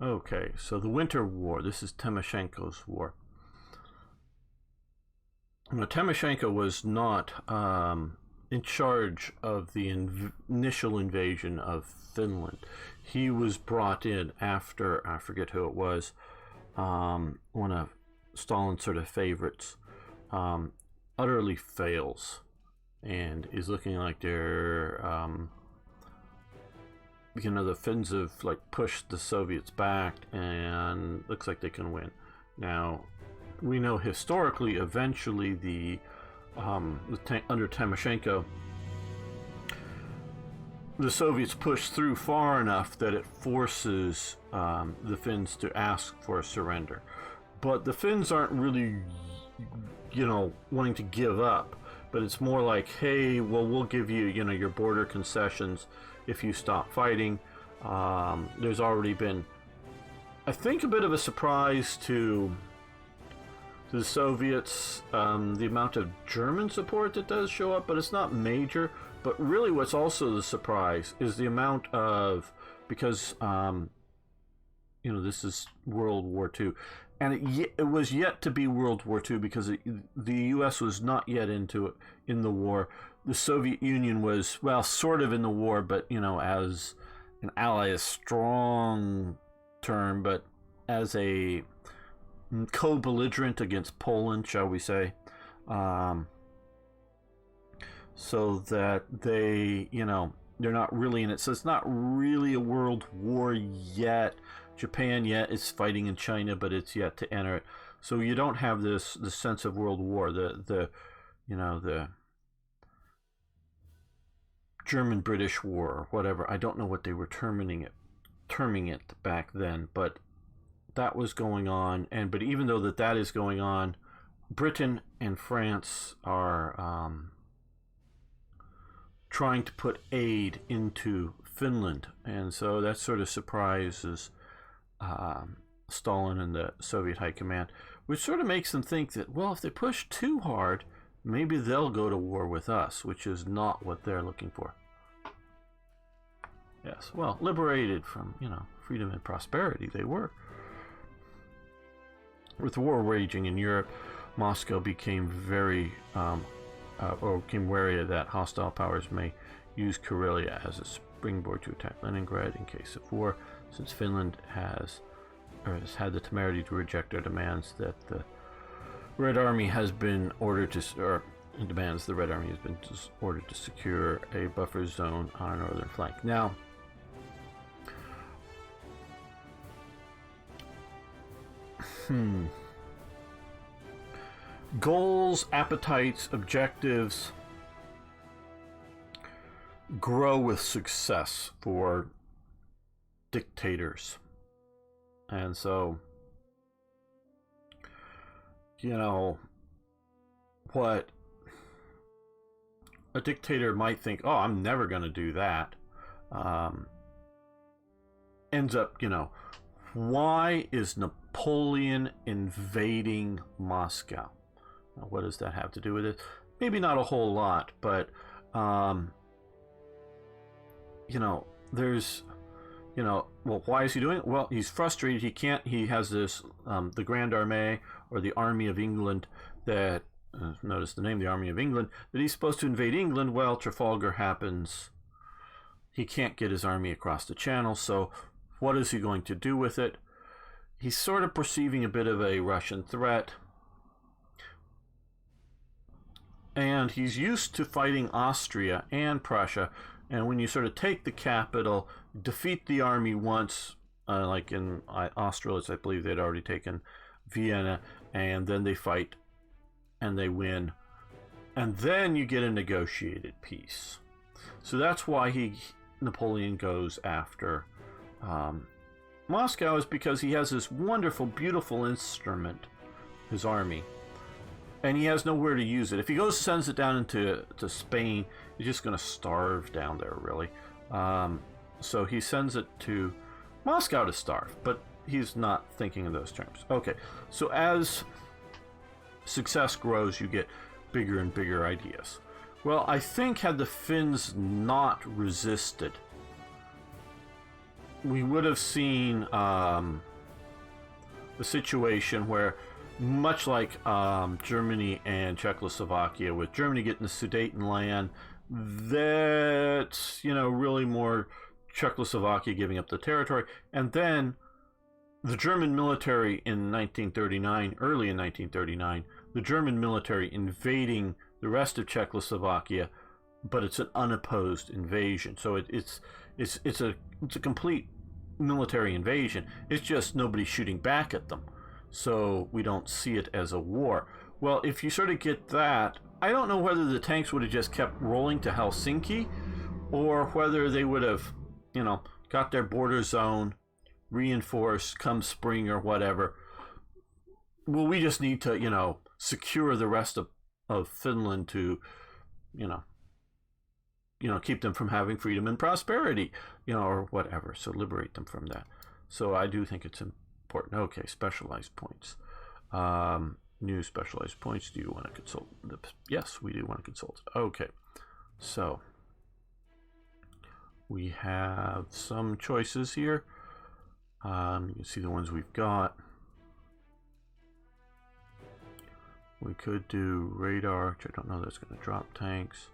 Okay, so the Winter War. This is Timoshenko's war. Now, Timoshenko was not in charge of the initial invasion of Finland. He was brought in after, I forget who it was, one of Stalin's sort of favorites, utterly fails and is looking like they're, the Finns have like pushed the Soviets back and looks like they can win. Now, we know historically, eventually under Timoshenko, the Soviets push through far enough that it forces the Finns to ask for a surrender. But the Finns aren't really, wanting to give up. But it's more like, hey, well, we'll give you, your border concessions if you stop fighting. There's already been, I think, a bit of a surprise to the Soviets, the amount of German support that does show up, but it's not major. But really what's also the surprise is the amount of, because, this is World War II, and it was yet to be World War II because the U.S. was not yet in the war. The Soviet Union was, well, sort of in the war, but, as an ally, a strong term, but as a co-belligerent against Poland, shall we say, so that they, they're not really in it. So it's not really a world war yet. Japan yet is fighting in China, but it's yet to enter it. So you don't have the sense of world war. The German-British War or whatever. I don't know what they were terming it back then, but that was going on. But even though that is going on, Britain and France are trying to put aid into Finland, and so that sort of surprises Stalin and the Soviet High Command, which sort of makes them think that, well, if they push too hard, maybe they'll go to war with us, which is not what they're looking for. Yes, well, liberated from, freedom and prosperity, they were. With the war raging in Europe, Moscow became became wary that hostile powers may use Karelia as a springboard to attack Leningrad in case of war, since Finland has had the temerity to reject their demands that the Red Army has been ordered to, secure a buffer zone on our northern flank. Now, goals, appetites, objectives grow with success for dictators. And so, what a dictator might think, oh, I'm never going to do that, ends up, why is Napoleon invading Moscow? Now, what does that have to do with it? Maybe not a whole lot, but, there's, well, why is he doing it? Well, he's frustrated. He has this, the Grand Armée, or the Army of England, that, notice the name, the Army of England, that he's supposed to invade England. Well, Trafalgar happens. He can't get his army across the channel, so what is he going to do with it? He's sort of perceiving a bit of a Russian threat. And he's used to fighting Austria and Prussia. And when you sort of take the capital, defeat the army once, like in Austerlitz, I believe they'd already taken Vienna, and then they fight and they win. And then you get a negotiated peace. So that's why Napoleon goes after Moscow, is because he has this wonderful, beautiful instrument, his army. And he has nowhere to use it. If he sends it down into Spain, he's just going to starve down there, really. So he sends it to Moscow to starve, but he's not thinking in those terms. Okay, so as success grows, you get bigger and bigger ideas. Well, I think had the Finns not resisted, we would have seen the situation where, much like Germany and Czechoslovakia, with Germany getting the Sudeten land, that's, you know, really more Czechoslovakia giving up the territory, and then the German military in 1939, early in 1939, the German military invading the rest of Czechoslovakia, but it's an unopposed invasion. So it's a complete military invasion. It's just nobody's shooting back at them, so we don't see it as a war. Well, if you sort of get that, I don't know whether the tanks would have just kept rolling to Helsinki, or whether they would have, you know, got their border zone reinforced come spring or whatever. Well, we just need to, you know, secure the rest of Finland to, you know, keep them from having freedom and prosperity, you know, or whatever. So liberate them from that. So I do think it's important. Okay, specialized points. New specialized points. Do you want to consult? Yes, we do want to consult. Okay, so we have some choices here. You can see the ones we've got. We could do radar, which I don't know that's going to drop tanks.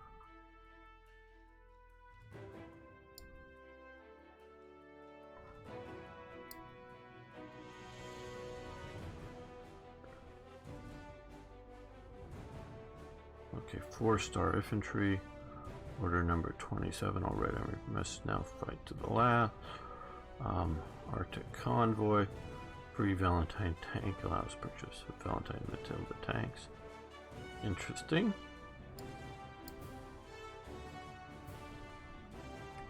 Okay, 4-star infantry, order number 27 already. We must now fight to the last. Arctic convoy, free Valentine tank allows purchase of Valentine Matilda tanks. Interesting.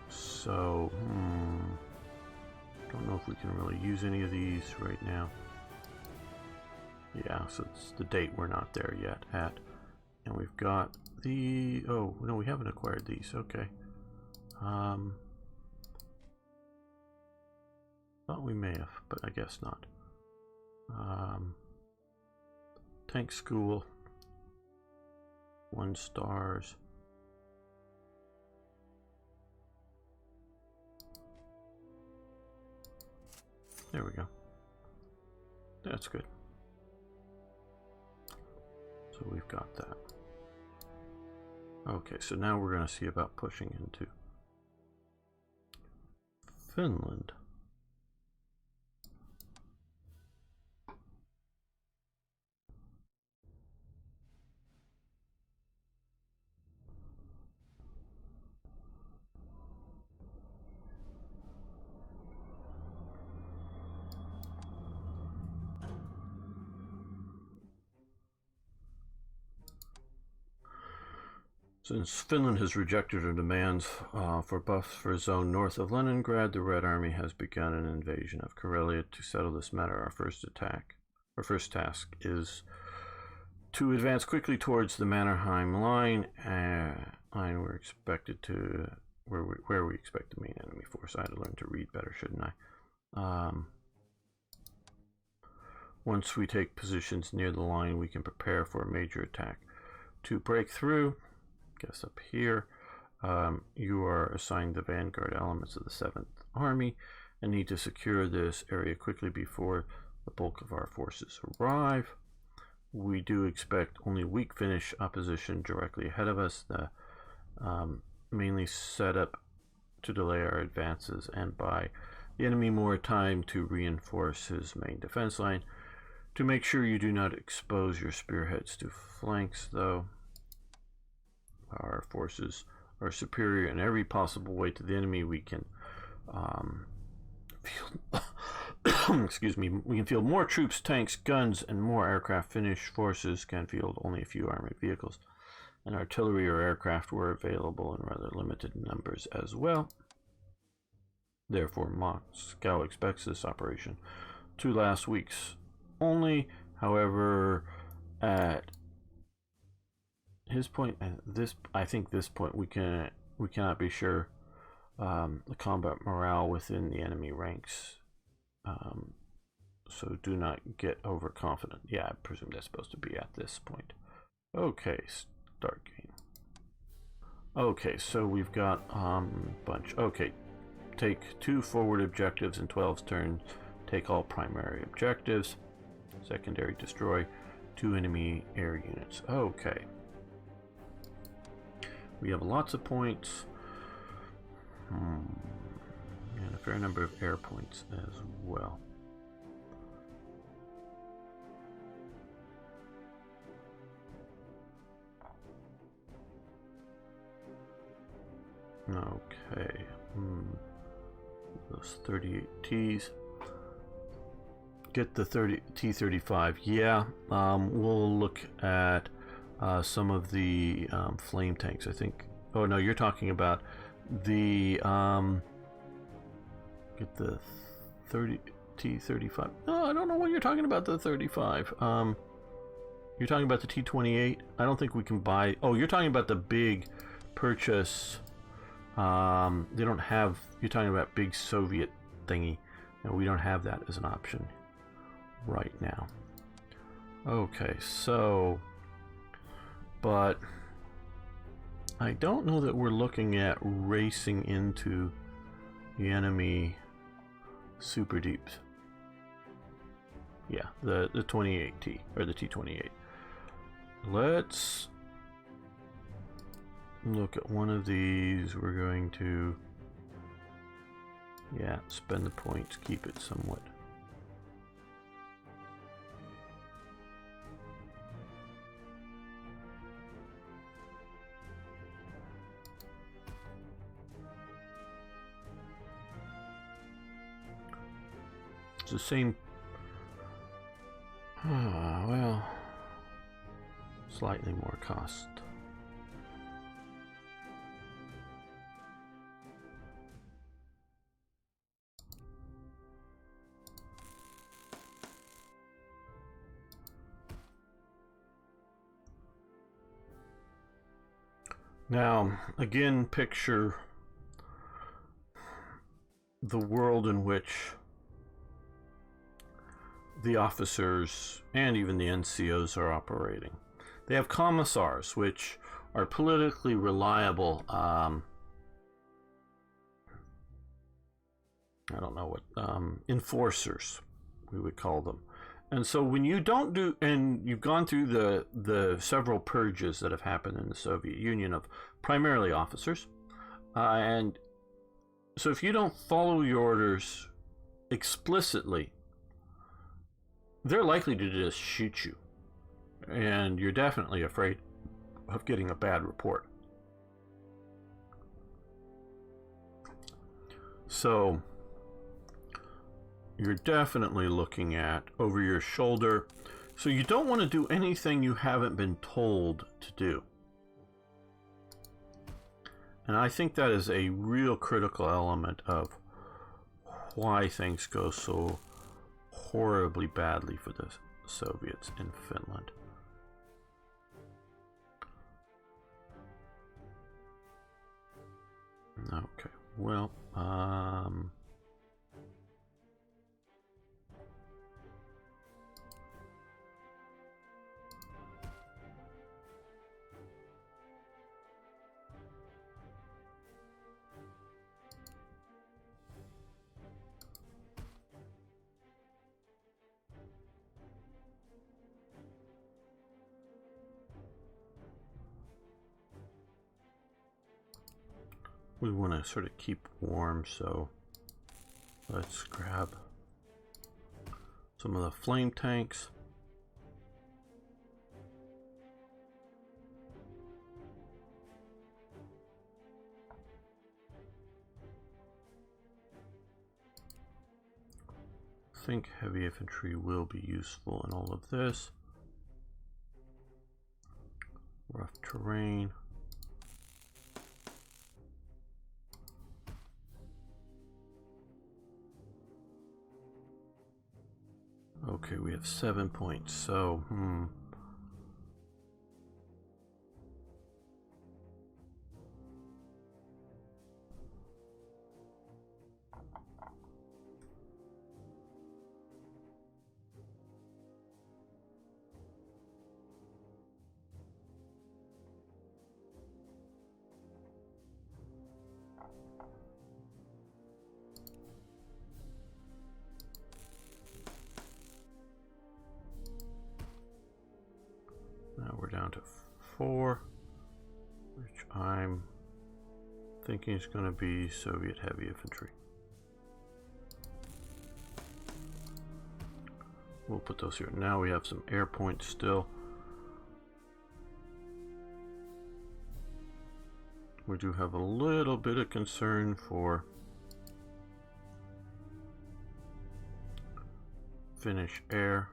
So, don't know if we can really use any of these right now. Yeah, so it's the date we're not there yet at. And we've got the, oh, no, we haven't acquired these. Okay. Thought we may have, but I guess not. Tank school. 1 stars. There we go. That's good. So we've got that. Okay, so now we're going to see about pushing into Finland. Since Finland has rejected our demands for buffs for a zone north of Leningrad, the Red Army has begun an invasion of Karelia. To settle this matter, our first task is to advance quickly towards the Mannerheim line. We're expected to where we expect the main enemy force. I had to learn to read better, shouldn't I? Once we take positions near the line, we can prepare for a major attack. To break through, guess up here, you are assigned the vanguard elements of the 7th Army and need to secure this area quickly before the bulk of our forces arrive. We do expect only weak Finnish opposition directly ahead of us, mainly set up to delay our advances and buy the enemy more time to reinforce his main defense line. To make sure you do not expose your spearheads to flanks, though, our forces are superior in every possible way to the enemy. We can excuse me, we can field more troops, tanks, guns, and more aircraft. Finnish forces can field only a few armored vehicles, and artillery or aircraft were available in rather limited numbers as well. Therefore, Moscow expects this operation to last weeks only. However, at his point, I think this point we cannot be sure the combat morale within the enemy ranks. So do not get overconfident. Yeah, I presume that's supposed to be at this point. Okay, start game. Okay, so we've got bunch. Okay, take 2 forward objectives in 12's turn. Take all primary objectives. Secondary, destroy 2 enemy air units. Okay. We have lots of points. And a fair number of air points as well. Okay. Those 38 Ts. Get the T-35. Yeah. We'll look at some of the flame tanks. I think. Oh no, you're talking about the get the T-35. No, I don't know what you're talking about. The 35. You're talking about the T-28. I don't think we can buy. Oh, you're talking about the big purchase. They don't have. You're talking about big Soviet thingy, and we don't have that as an option right now. Okay, so, but I don't know that we're looking at racing into the enemy super deeps. Yeah, the 28T or the T-28. Let's look at one of these. We're going to, yeah, spend the points, keep it somewhat. It's the same. Well, slightly more cost. Now, again, picture the world in which the officers and even the NCOs are operating. They have commissars, which are politically reliable. I don't know what enforcers we would call them. And so when you don't do, and you've gone through the several purges that have happened in the Soviet Union of primarily officers, and so if you don't follow your orders explicitly, they're likely to just shoot you, and you're definitely afraid of getting a bad report. So you're definitely looking at over your shoulder. So you don't want to do anything you haven't been told to do. And I think that is a real critical element of why things go so horribly badly for the Soviets in Finland. Okay, well, we want to sort of keep warm, so let's grab some of the flame tanks. I think heavy infantry will be useful in all of this. Rough terrain. Okay, we have 7 points, so, we're down to 4, which I'm thinking is going to be Soviet heavy infantry. We'll put those here. Now we have some air points still. We do have a little bit of concern for Finnish air.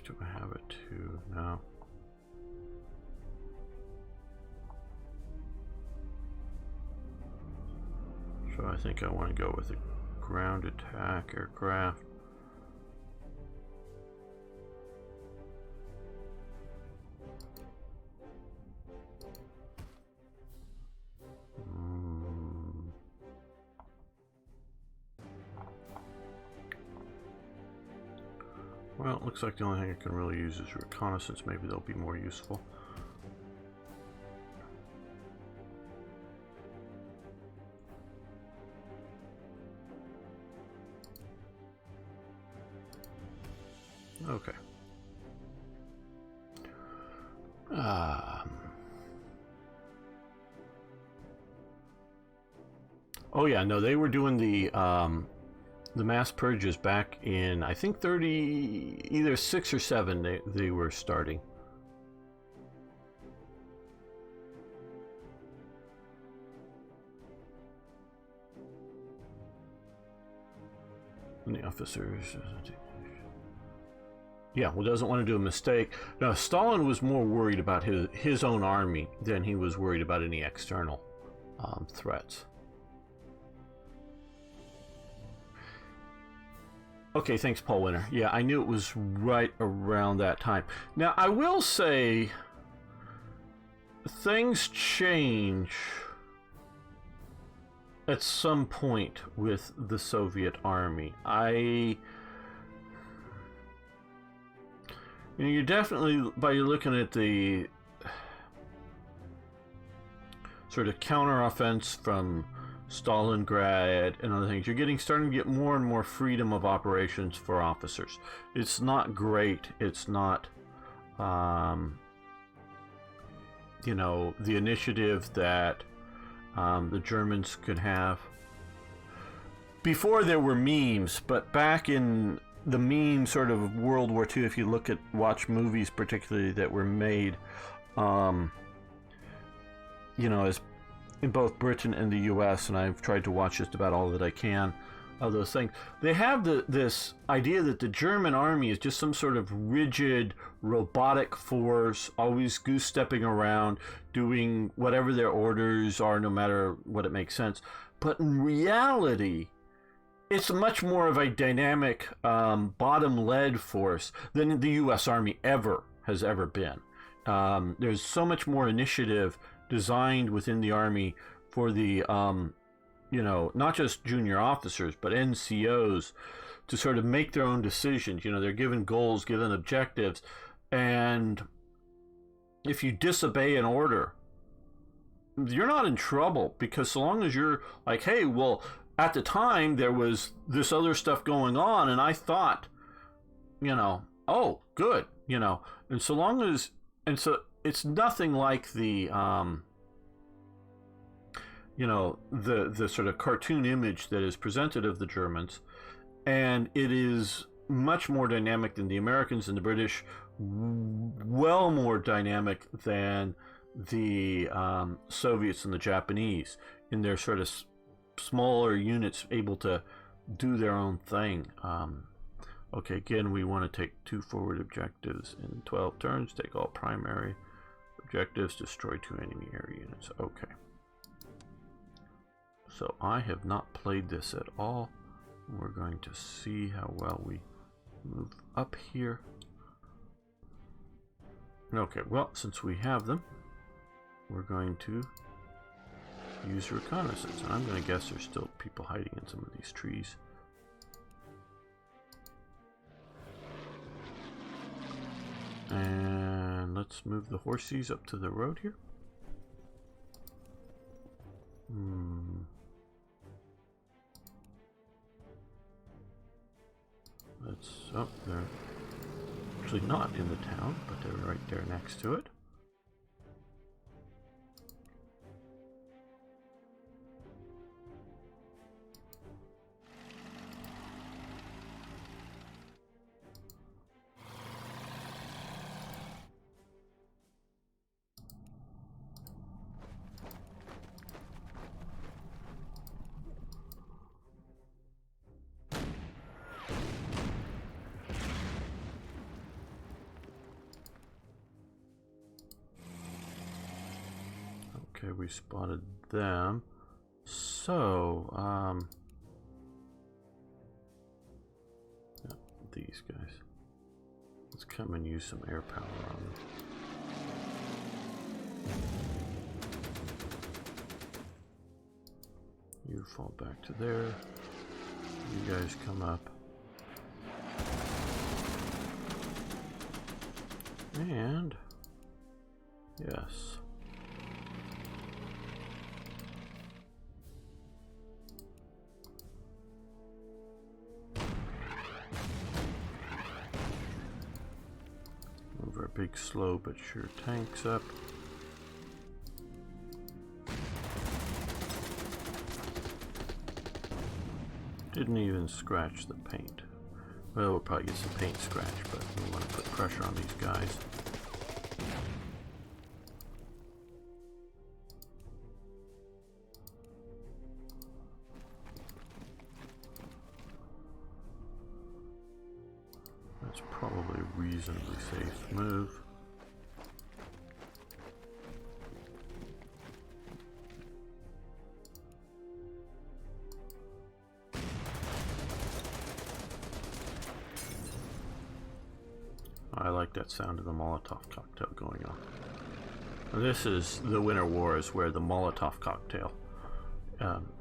Do I have it too? No. So I think I want to go with a ground attack aircraft. Well, it looks like the only thing I can really use is reconnaissance. Maybe they'll be more useful. Okay. Oh yeah, no, they were doing the mass purges back in, I think, either 6 or 7 they were starting. And the officers... Yeah, well, doesn't want to do a mistake. Now, Stalin was more worried about his own army than he was worried about any external threats. Okay, thanks, Paul Winter. Yeah, I knew it was right around that time. Now, I will say things change at some point with the Soviet army. You're definitely, by looking at the sort of counteroffense from Stalingrad and other things, you're starting to get more and more freedom of operations for officers. It's not great. It's not, you know, the initiative that the Germans could have. Before there were memes, but back in the meme sort of World War II, if you watch movies particularly that were made, you know, as in both Britain and the US, and I've tried to watch just about all that I can of those things, they have this idea that the German army is just some sort of rigid, robotic force, always goose-stepping around, doing whatever their orders are, no matter what it makes sense. But in reality, it's much more of a dynamic, bottom-led force than the U.S. Army has ever been. There's so much more initiative designed within the Army for the, you know, not just junior officers, but NCOs to sort of make their own decisions. You know, they're given goals, given objectives, and if you disobey an order, you're not in trouble, because so long as you're like, hey, well, at the time, there was this other stuff going on, and I thought, you know, oh, good, you know. And so long as, and so it's nothing like the, you know, the sort of cartoon image that is presented of the Germans, and it is much more dynamic than the Americans and the British, well more dynamic than the Soviets and the Japanese in their sort of smaller units able to do their own thing. Okay, again, we want to take 2 forward objectives in 12 turns, take all primary objectives, destroy 2 enemy air units. Okay. So I have not played this at all. We're going to see how well we move up here. Okay, well, since we have them, we're going to use reconnaissance. And I'm going to guess there's still people hiding in some of these trees. And let's move the horsies up to the road here. Oh, they're actually not in the town, but they're right there next to it. Okay, we spotted them. So, yeah, these guys. Let's come and use some air power on them. You fall back to there. You guys come up. And, yes. Move our big, slow but sure tanks up. Didn't even scratch the paint. Well, we'll probably get some paint scratch, but we want to put pressure on these guys. That's probably a reasonably safe move. I like that sound of the Molotov cocktail going on. This is the Winter Wars, where the Molotov cocktail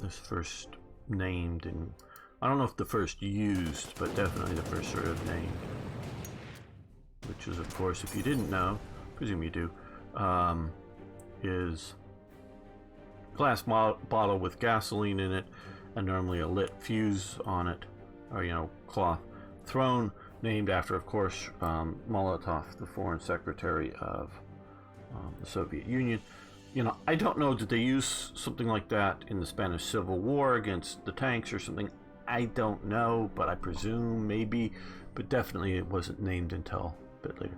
is first named, and I don't know if the first used, but definitely the first sort of named. Which is, of course, if you didn't know, presume you do, is a glass bottle with gasoline in it, and normally a lit fuse on it, or cloth, thrown. Named after, of course, Molotov, the foreign secretary of the Soviet Union. I don't know, did they use something like that in the Spanish Civil War against the tanks or something? I don't know, but I presume maybe, but definitely it wasn't named until a bit later.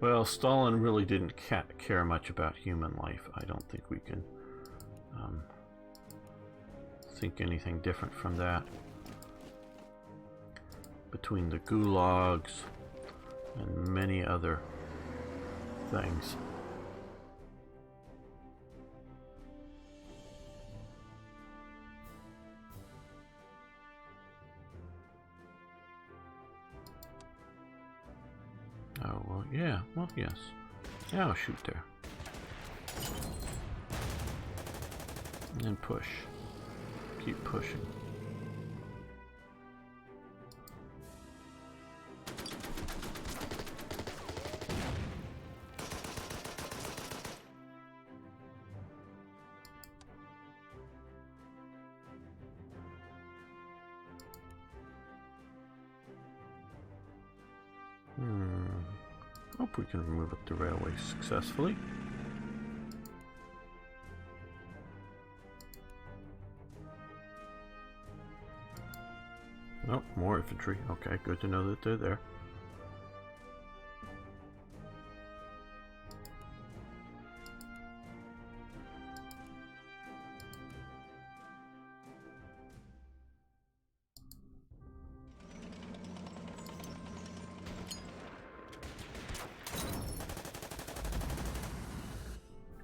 Well, Stalin really didn't care much about human life. I don't think we can think anything different from that. Between the gulags and many other things. Oh, well, yeah. Well, yes. Yeah, I'll shoot there. And then push. Keep pushing. Hope we can move up the railway successfully. Oh, more infantry. Okay, good to know that they're there.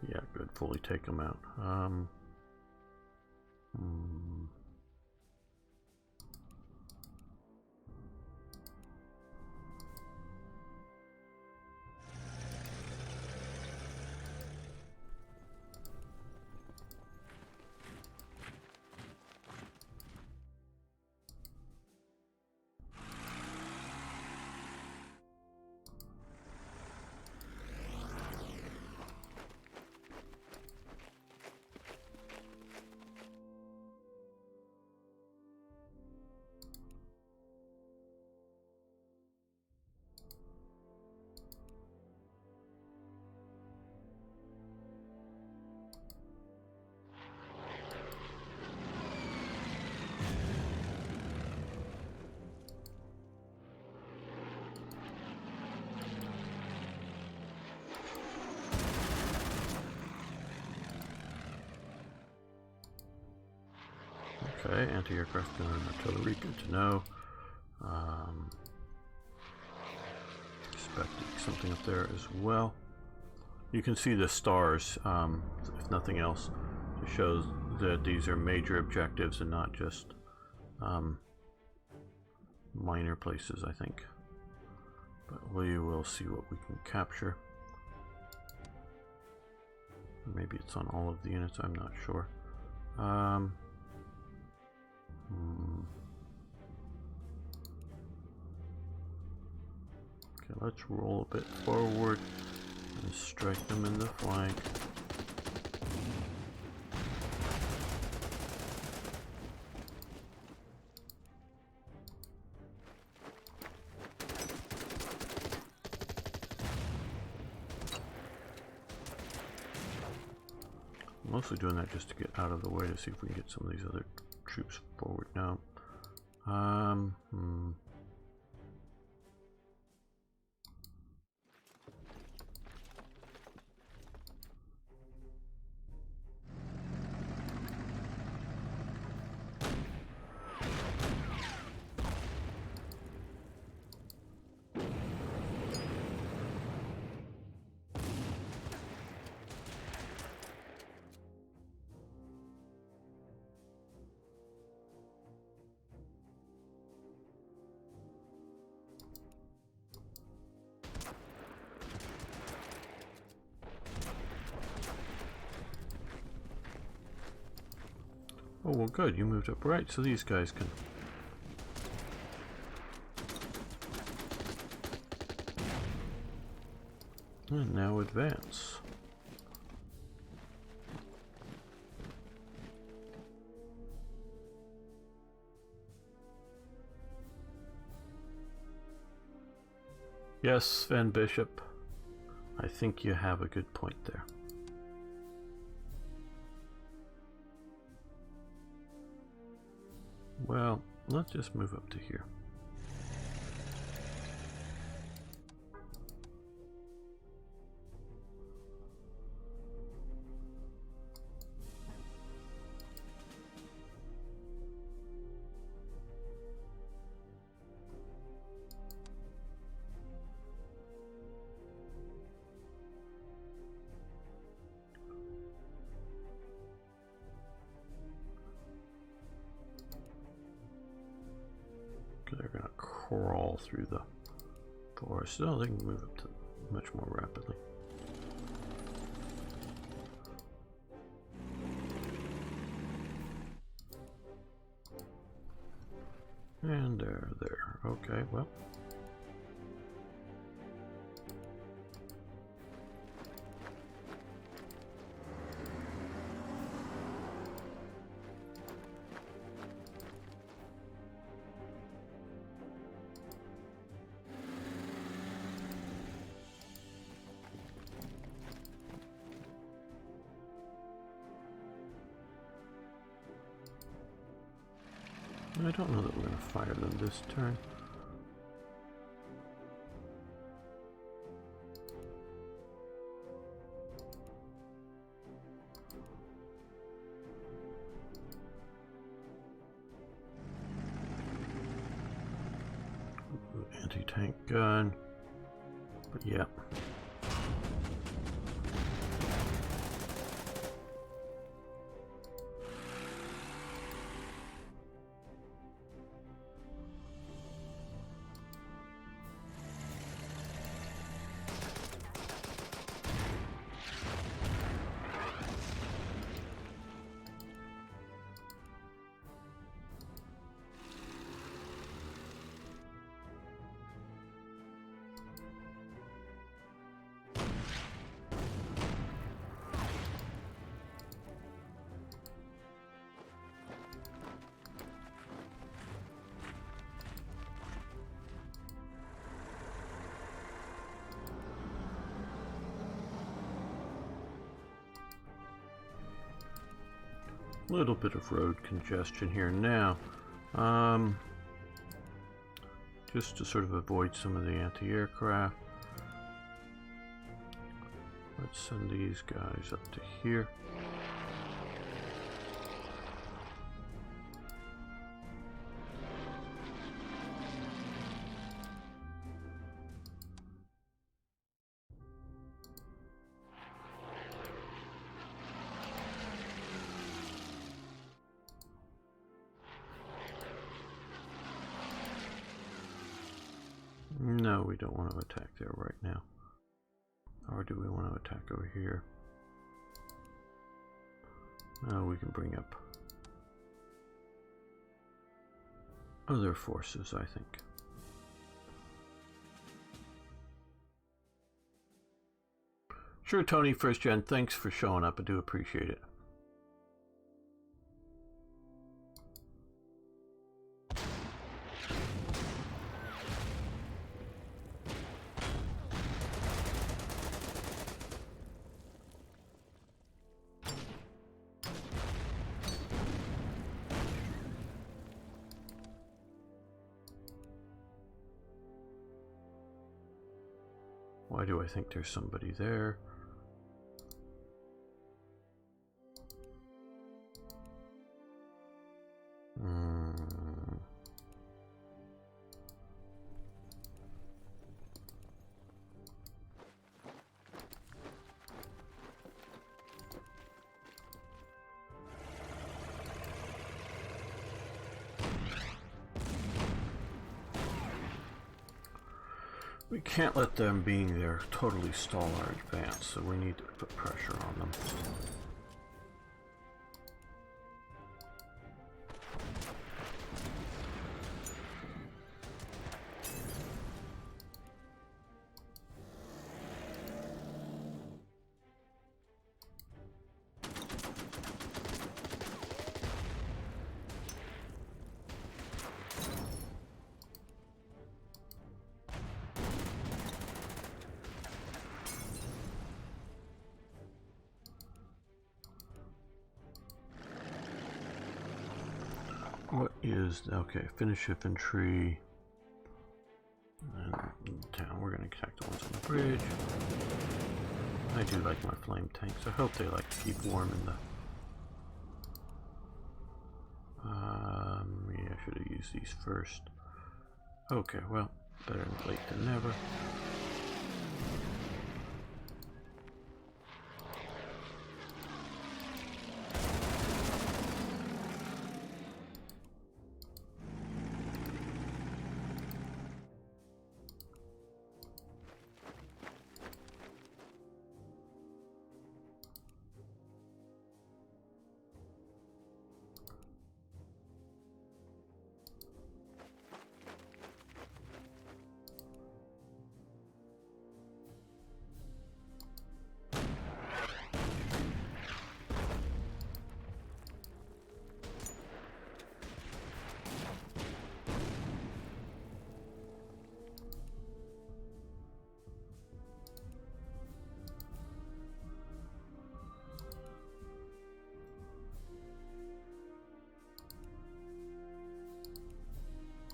Yeah, good. Fully take them out. Okay, anti-aircraft gun and artillery, good to know. Expecting something up there as well. You can see the stars, if nothing else, to show that these are major objectives and not just minor places, I think. But we will see what we can capture. Maybe it's on all of the units, I'm not sure. Okay, let's roll a bit forward and strike them in the flank. Mostly doing that just to get out of the way to see if we can get some of these other troops forward now. Oh, well, good. You moved up right, so these guys can... And now advance. Yes, Van Bishop. I think you have a good point there. Well, let's just move up to here. They're going to crawl through the forest. So they can move up to much more rapidly. And they're there. Okay, well. I don't know that we're going to fire them this turn. Anti-tank gun. But yeah. Little bit of road congestion here now. Just to sort of avoid some of the anti-aircraft. Let's send these guys up to here. we don't want to attack there right now. Or do we want to attack over here? We can bring up other forces, I think. Sure, Tony, first gen, thanks for showing up. I do appreciate it. Why do I think there's somebody there? We can't let them being there totally stall our advance, so we need to put pressure on them. What is, okay, finish infantry. And town, we're going to attack the ones on the bridge. I do like my flame tanks. I hope they like to keep warm in the... yeah, I should have used these first. Okay, well, better late than never.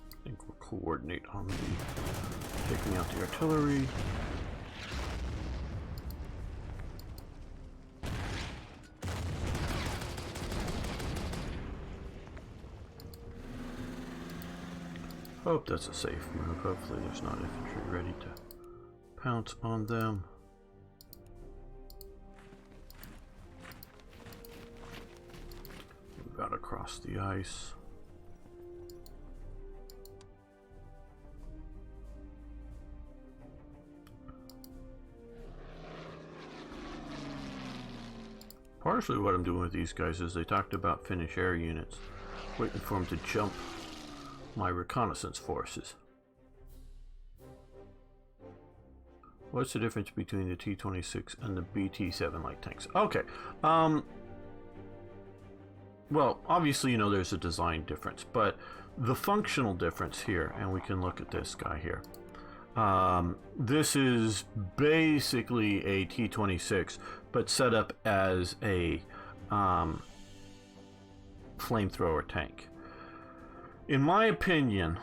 I think we'll coordinate on the taking out the artillery. Hope that's a safe move. Hopefully there's not infantry ready to pounce on them. Move out across the ice. Partially what I'm doing with these guys is they talked about Finnish air units, waiting for them to jump my reconnaissance forces. What's the difference between the T-26 and the BT-7 light tanks? Okay, well, obviously, you know, there's a design difference, but the functional difference here, and we can look at this guy here. This is basically a T-26, but set up as a flamethrower tank. In my opinion,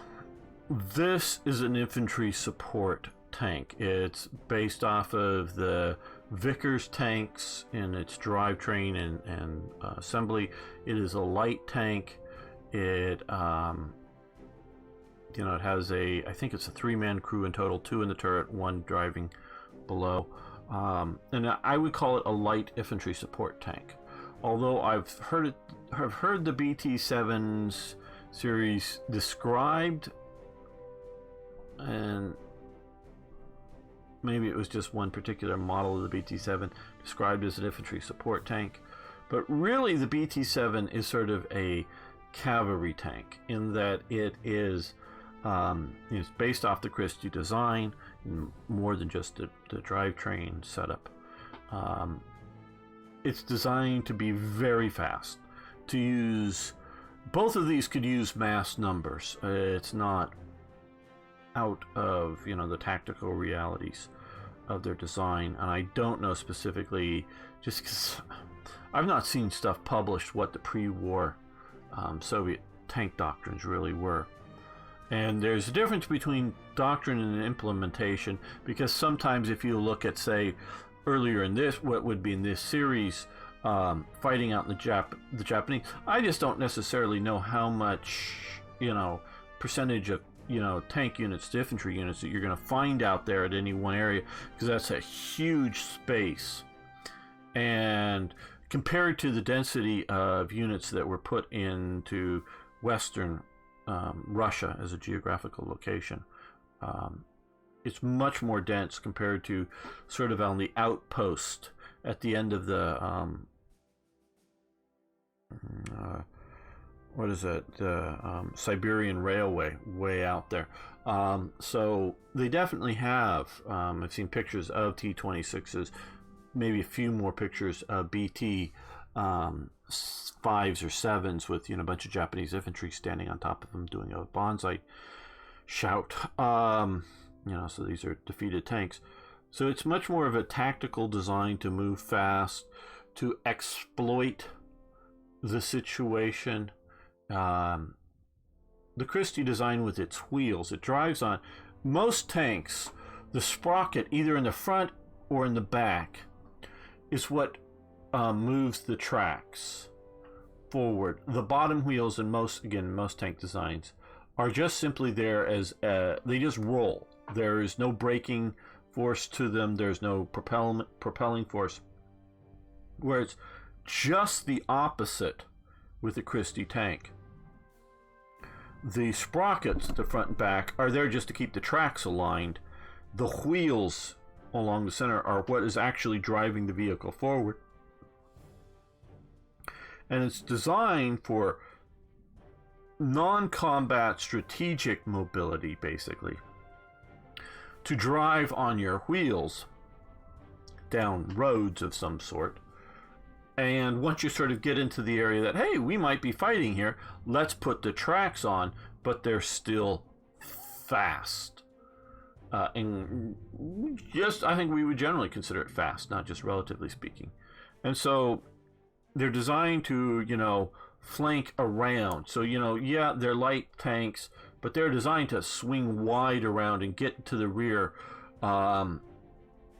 this is an infantry support tank. It's based off of the Vickers tanks in its drivetrain and assembly. It is a light tank. It you know, it has a, I think it's a 3-man crew in total, 2 in the turret, 1 driving below. And I would call it a light infantry support tank. Although I've heard the BT-7's series described, and maybe it was just one particular model of the BT-7 described as an infantry support tank. But really, the BT-7 is sort of a cavalry tank in that it is based off the Christie design, more than just the drivetrain setup. It's designed to be very fast. To use, both of these could use mass numbers. It's not out of the tactical realities of their design, and I don't know specifically, just because I've not seen stuff published, what the pre-war Soviet tank doctrines really were. And there's a difference between doctrine and implementation, because sometimes if you look at, say, earlier in this, what would be in this series, fighting out in the Japanese, I just don't necessarily know how much, percentage of, tank units to infantry units that you're going to find out there at any one area, because that's a huge space. And compared to the density of units that were put into Western Russia as a geographical location, it's much more dense compared to sort of on the outpost at the end of the the Siberian Railway, way out there. So they definitely have, I've seen pictures of T-26s, maybe a few more pictures of BT 5s or 7s with a bunch of Japanese infantry standing on top of them doing a bonsai shout. So these are defeated tanks. So it's much more of a tactical design to move fast, to exploit the situation. The Christie design with its wheels, it drives on most tanks, the sprocket either in the front or in the back is what moves the tracks forward. The bottom wheels in most tank designs are just simply there as they just roll. There is no braking force to them. There's no propelling force. Where it's just the opposite with the Christie tank. The sprockets, the front and back, are there just to keep the tracks aligned. The wheels along the center are what is actually driving the vehicle forward. And it's designed for non-combat strategic mobility, basically. To drive on your wheels down roads of some sort. And once you sort of get into the area that, hey, we might be fighting here, let's put the tracks on, but they're still fast. And just, I think we would generally consider it fast, not just relatively speaking. And so they're designed to, flank around. So, yeah, they're light tanks, but they're designed to swing wide around and get to the rear while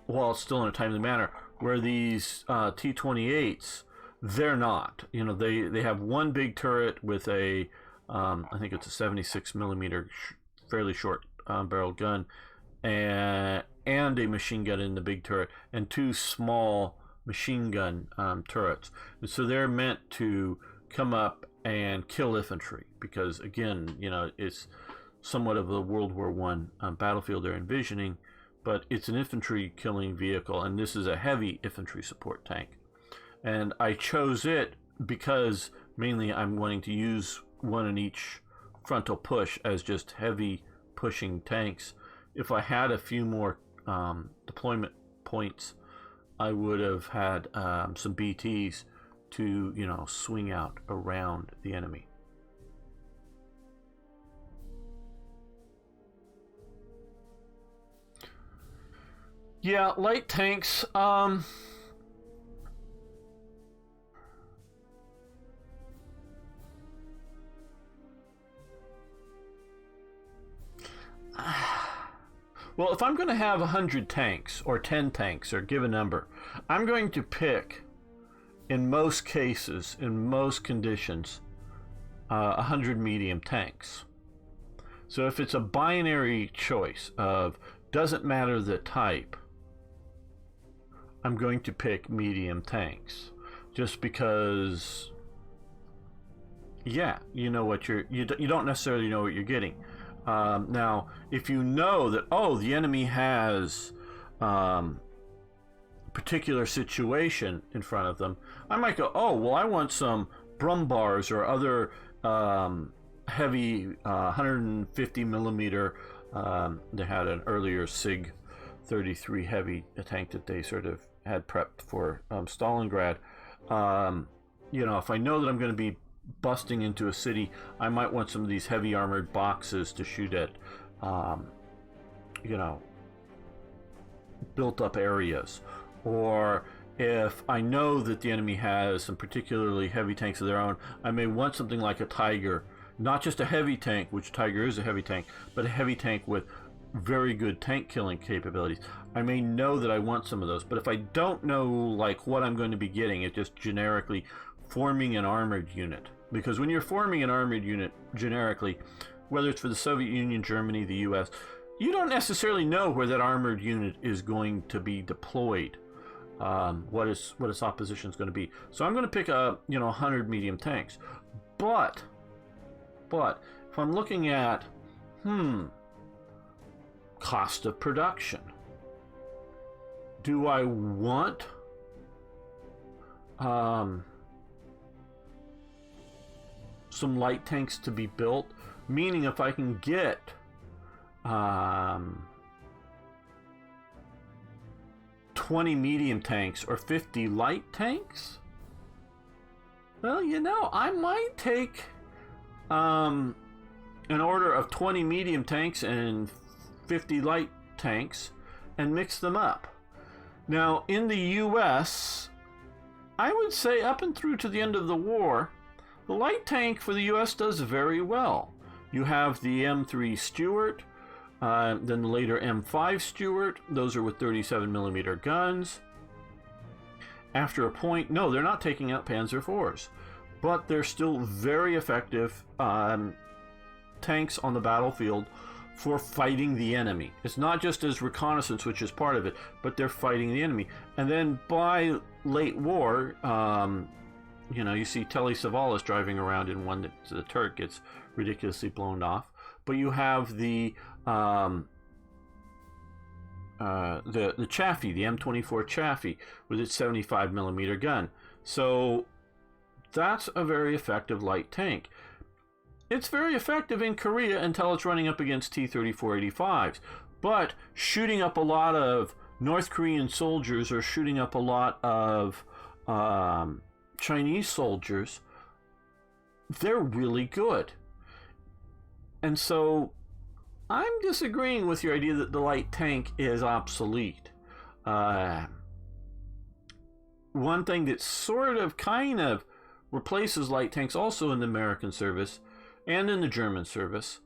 it's still in a timely manner. Where these T-28s, they're not. They have one big turret with a, I think it's a 76 millimeter, fairly short barrel gun, and a machine gun in the big turret, and two small machine gun turrets. And so they're meant to come up and kill infantry, because again, it's somewhat of a World War I battlefield they're envisioning. But it's an infantry killing vehicle, and this is a heavy infantry support tank. And I chose it because mainly I'm wanting to use one in each frontal push as just heavy pushing tanks. If I had a few more deployment points, I would have had some BTs to, swing out around the enemy. Yeah, light tanks, well, if I'm going to have 100 tanks, or 10 tanks, or give a number, I'm going to pick, in most cases, in most conditions, 100 medium tanks. So if it's a binary choice of doesn't matter the type, I'm going to pick medium tanks, just because, yeah, you don't necessarily know what you're getting. Now, if you know that, the enemy has particular situation in front of them, I might go, oh, well, I want some Brumbars or other heavy 150 millimeter. They had an earlier SIG 33 heavy tank that they sort of had prepped for Stalingrad. If I know that I'm going to be busting into a city, I might want some of these heavy armored boxes to shoot at, built up areas. Or if I know that the enemy has some particularly heavy tanks of their own, I may want something like a Tiger. Not just a heavy tank, which Tiger is a heavy tank, but a heavy tank with very good tank killing capabilities. I may know that I want some of those, but if I don't know like what I'm going to be getting, it's just generically forming an armored unit. Because when you're forming an armored unit generically, whether it's for the Soviet Union, Germany, the US, you don't necessarily know where that armored unit is going to be deployed. What its opposition is going to be. So I'm going to pick a 100 medium tanks. But if I'm looking at cost of production, do I want some light tanks to be built? Meaning, if I can get 20 medium tanks or 50 light tanks, well, I might take an order of 20 medium tanks and 50 light tanks and mix them up. Now, in the US, I would say up and through to the end of the war, the light tank for the US does very well. You have the M3 Stuart, then the later M5 Stuart. Those are with 37 millimeter guns. After a point, no, they're not taking out Panzer IVs, but they're still very effective tanks on the battlefield for fighting the enemy. It's not just as reconnaissance, which is part of it, but they're fighting the enemy. And then by late war, you see Telly Savalas driving around in one that the turret gets ridiculously blown off. But you have the Chaffee, the M24 Chaffee, with its 75 millimeter gun. So that's a very effective light tank. It's very effective in Korea until it's running up against T-34-85s. But shooting up a lot of North Korean soldiers or shooting up a lot of Chinese soldiers, they're really good. And so I'm disagreeing with your idea that the light tank is obsolete. One thing that sort of kind of replaces light tanks also in the American service and in the German service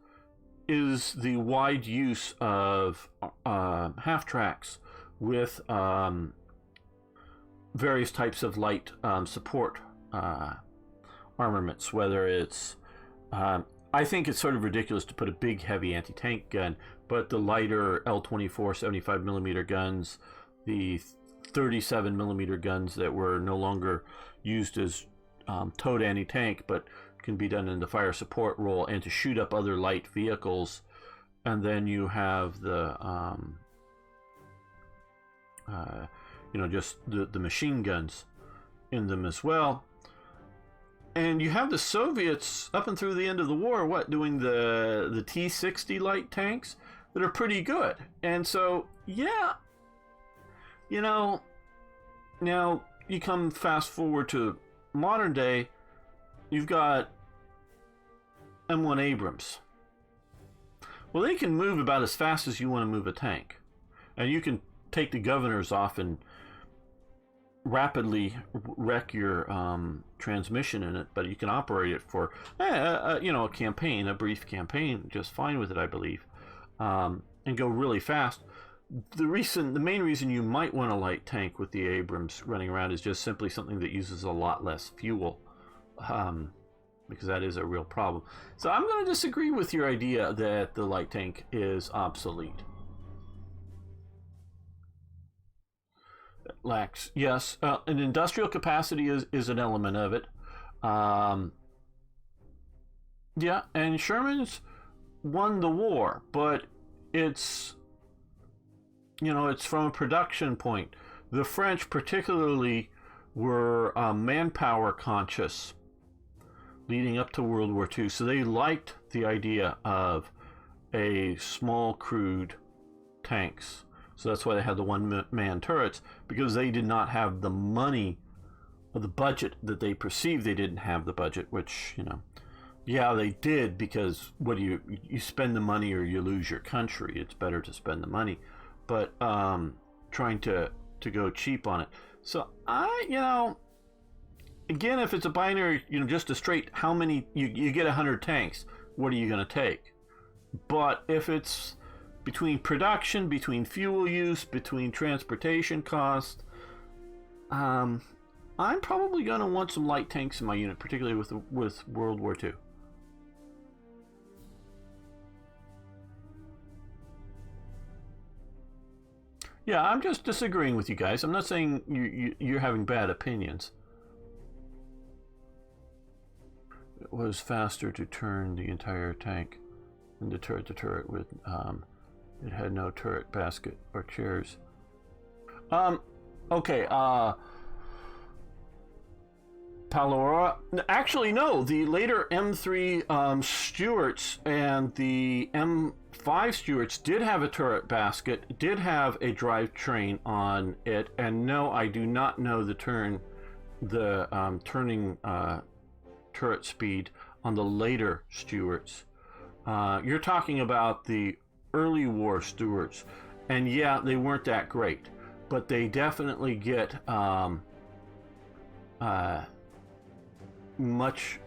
is the wide use of half-tracks with various types of light support armaments, whether it's I think it's sort of ridiculous to put a big heavy anti-tank gun, but the lighter L24 75 millimeter guns, the 37 millimeter guns that were no longer used as towed anti-tank but can be done in the fire support role and to shoot up other light vehicles. And then you have the just the machine guns in them as well. And you have the Soviets up and through the end of the war, doing the T-60 light tanks that are pretty good. And so, yeah, now you come fast forward to modern day, you've got M1 Abrams. Well, they can move about as fast as you want to move a tank. And you can take the governors off and rapidly wreck your transmission in it, but you can operate it for a campaign, a brief campaign, just fine with it, I believe, and go really fast. The main reason you might want a light tank with the Abrams running around is just simply something that uses a lot less fuel, because that is a real problem. So I'm going to disagree with your idea that the light tank is obsolete. Lacks, yes, an industrial capacity is an element of it. Yeah, and Sherman's won the war, but it's you know, it's from a production point. The French, particularly, were manpower conscious leading up to World War II, so they liked the idea of a small, crude tanks. So that's why they had the one-man turrets, because they did not have the money or the budget that they perceived they didn't have the budget, which, you know, yeah, they did, because what do you spend the money or you lose your country. It's better to spend the money, but trying to go cheap on it. So you know, again, if it's a binary, you know, just a straight, how many, you get 100 tanks, what are you going to take? But if it's between production, between fuel use, between transportation cost, I'm probably going to want some light tanks in my unit, particularly with World War II. Yeah, I'm just disagreeing with you guys. I'm not saying you're having bad opinions. It was faster to turn the entire tank than the turret to turret with, it had no turret basket or chairs. Okay, Palora. Actually, no. The later M3 Stuarts and the M5 Stuarts did have a turret basket, did have a drivetrain on it, and no, I do not know the turning turret speed on the later Stuarts. You're talking about the early war Stuarts, and yeah, they weren't that great, but they definitely get much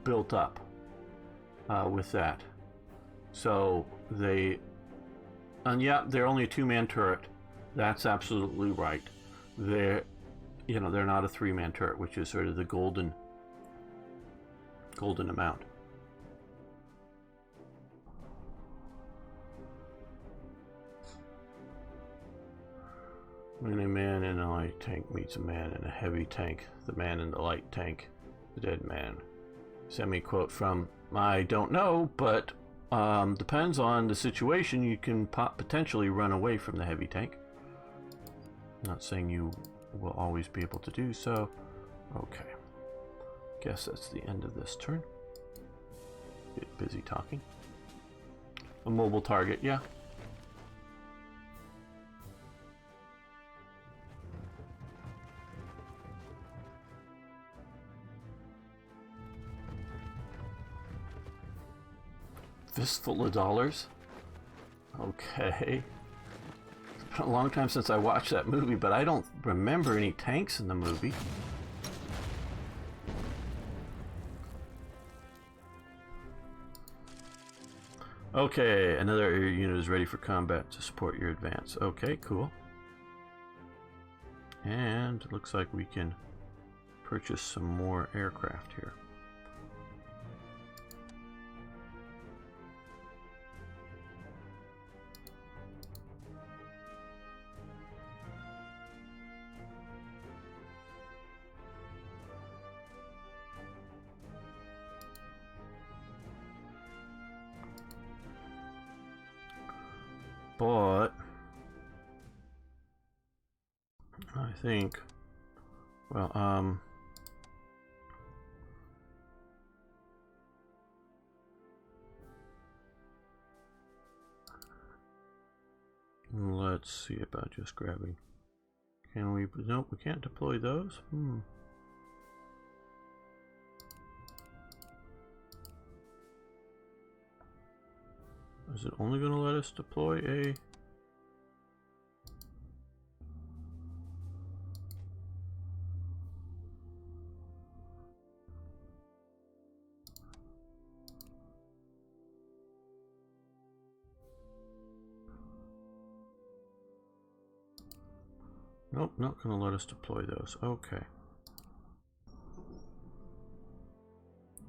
built up with that. So they, and yeah, they're only a two-man turret. That's absolutely right. They're, you know, they're not a three-man turret, which is sort of the golden amount. When a man in a light tank meets a man in a heavy tank, the man in the light tank, the dead man. Semi-quote from, I don't know, but depends on the situation. You can potentially run away from the heavy tank. Not saying you will always be able to do so. Okay. Guess that's the end of this turn. Get busy talking. A mobile target, yeah. Fistful of dollars? Okay. It's been a long time since I watched that movie, but I don't remember any tanks in the movie. Okay, another area unit is ready for combat to support your advance. Okay, cool. And it looks like we can purchase some more aircraft here. But I think, well, let's see about just grabbing. Can we? Nope, we can't deploy those. Is it only going to let us deploy a... Nope, not going to let us deploy those. Okay.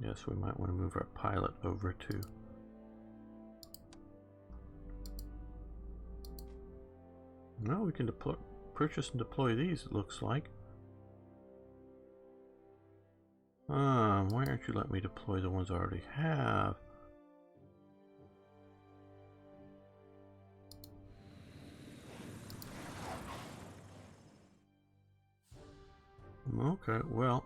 Yes, we might want to move our pilot over to... No, we can deploy, purchase and deploy these, it looks like. Why aren't you letting me deploy the ones I already have? Okay, well,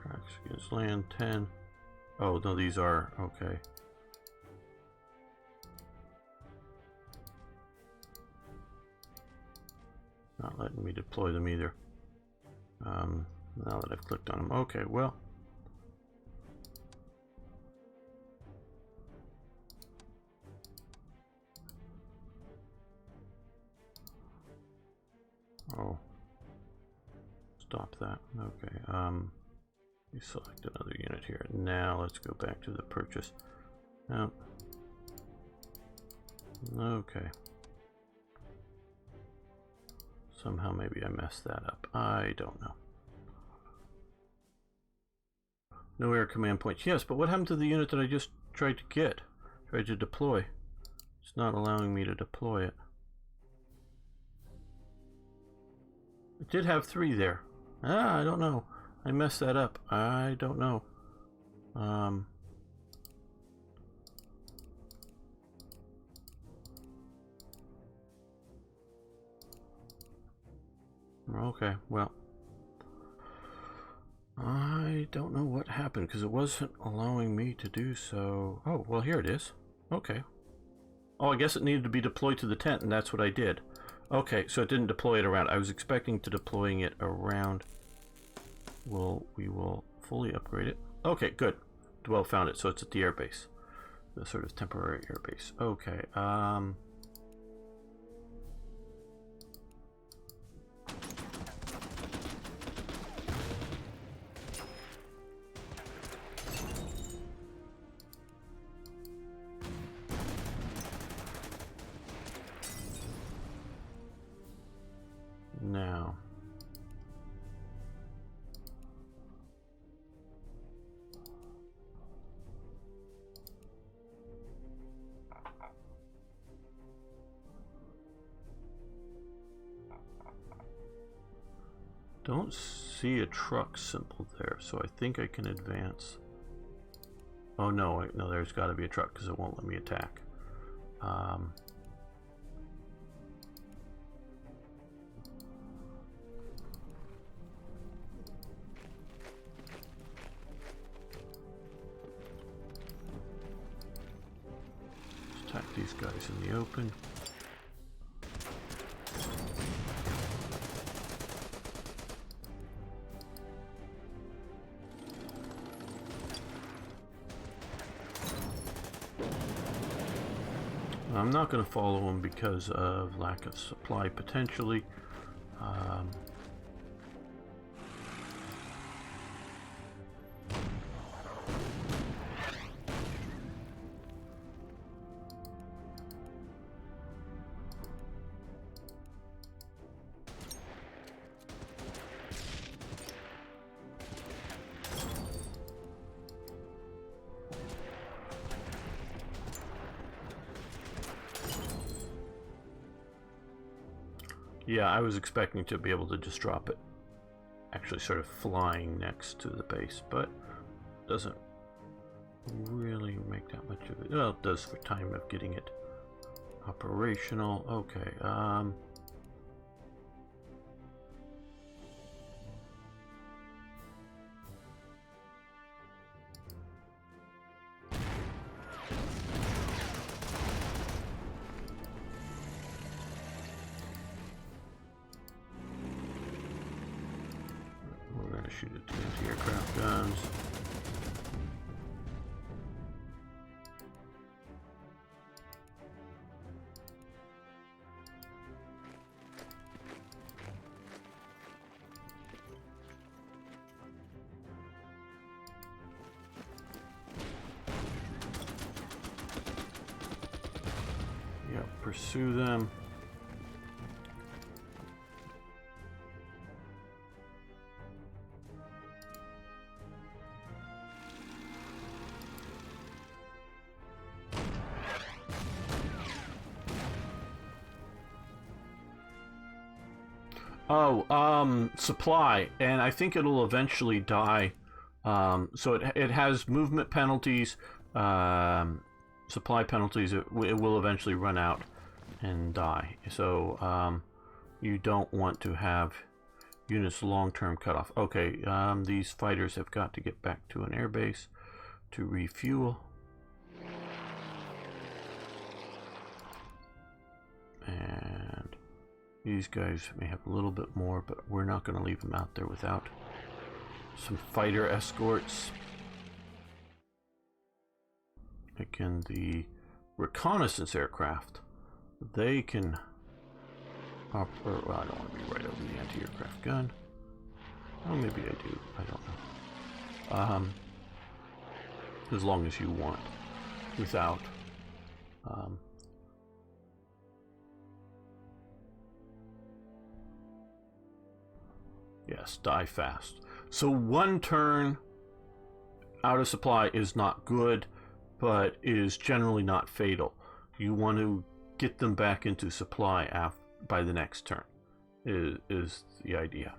tracks against land 10. Oh no, these are okay. Not letting me deploy them either. Now that I've clicked on them. Okay, well. Oh. Stop that. Okay, we select another unit here. Now let's go back to the purchase. Now. Okay. Somehow maybe I messed that up. I don't know. No air command points. Yes, but what happened to the unit that I just tried to get? Tried to deploy. It's not allowing me to deploy it. It did have 3 there. I don't know. I messed that up. I don't know. Okay, well. I don't know what happened because it wasn't allowing me to do so. Oh, well, here it is. Okay. Oh, I guess it needed to be deployed to the tent, and that's what I did. Okay, so it didn't deploy it around. I was expecting to deploying it around. Well, we will fully upgrade it. Okay, good. Well, found it. So it's at the airbase. The sort of temporary airbase. Okay, now. Don't see a truck symbol there, so I think I can advance. Oh no, no, there's got to be a truck because it won't let me attack. Attack these guys in the open. I'm not going to follow them because of lack of supply potentially. Yeah, I was expecting to be able to just drop it actually sort of flying next to the base, but it doesn't really make that much of it. Well, it does for time of getting it operational. Okay, we're going to shoot it to anti-aircraft guns. Yeah, pursue them. Oh, supply, and I think it'll eventually die. So it has movement penalties, supply penalties. It will eventually run out and die. So you don't want to have units long-term cut off. Okay, these fighters have got to get back to an airbase to refuel. And these guys may have a little bit more, but we're not going to leave them out there without some fighter escorts. Again, the reconnaissance aircraft, they can well, I don't want to be right over the anti-aircraft gun. Oh, maybe I do. I don't know. As long as you want, without yes, die fast. So one turn out of supply is not good, but is generally not fatal. You want to get them back into supply by the next turn, is the idea.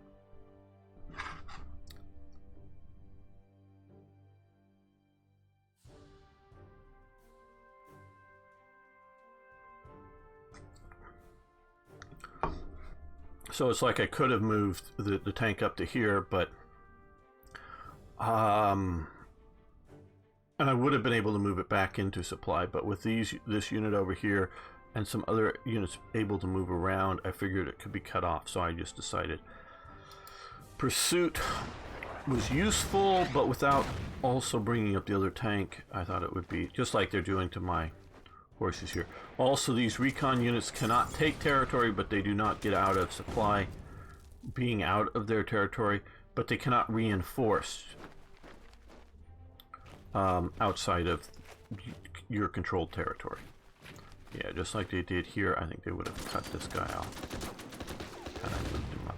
So it's like I could have moved the tank up to here, but and I would have been able to move it back into supply, but with this unit over here and some other units able to move around, I figured it could be cut off, so I just decided pursuit was useful, but without also bringing up the other tank. I thought it would be just like they're doing to my horses here. Also, these recon units cannot take territory, but they do not get out of supply being out of their territory, but they cannot reinforce outside of your controlled territory. Yeah, just like they did here, I think they would have cut this guy off. And I moved him up.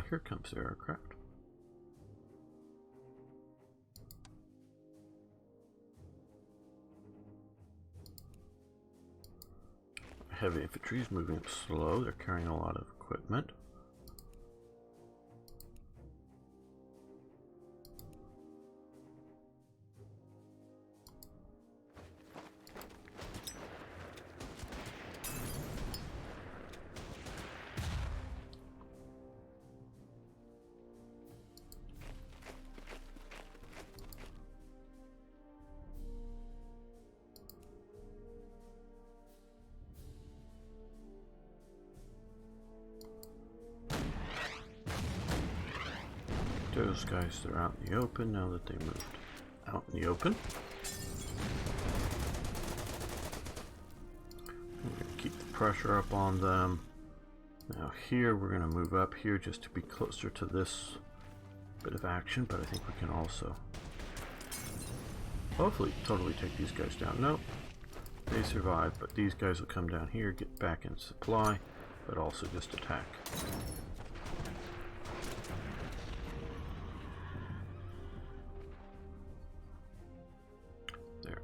Here comes the aircraft. Heavy infantry is moving up slow. They're carrying a lot of equipment. Those guys, they're out in the open now that they moved out in the open. We're going to keep the pressure up on them. Now here, we're going to move up here just to be closer to this bit of action, but I think we can also hopefully totally take these guys down. Nope, they survive, but these guys will come down here, get back in supply, but also just attack.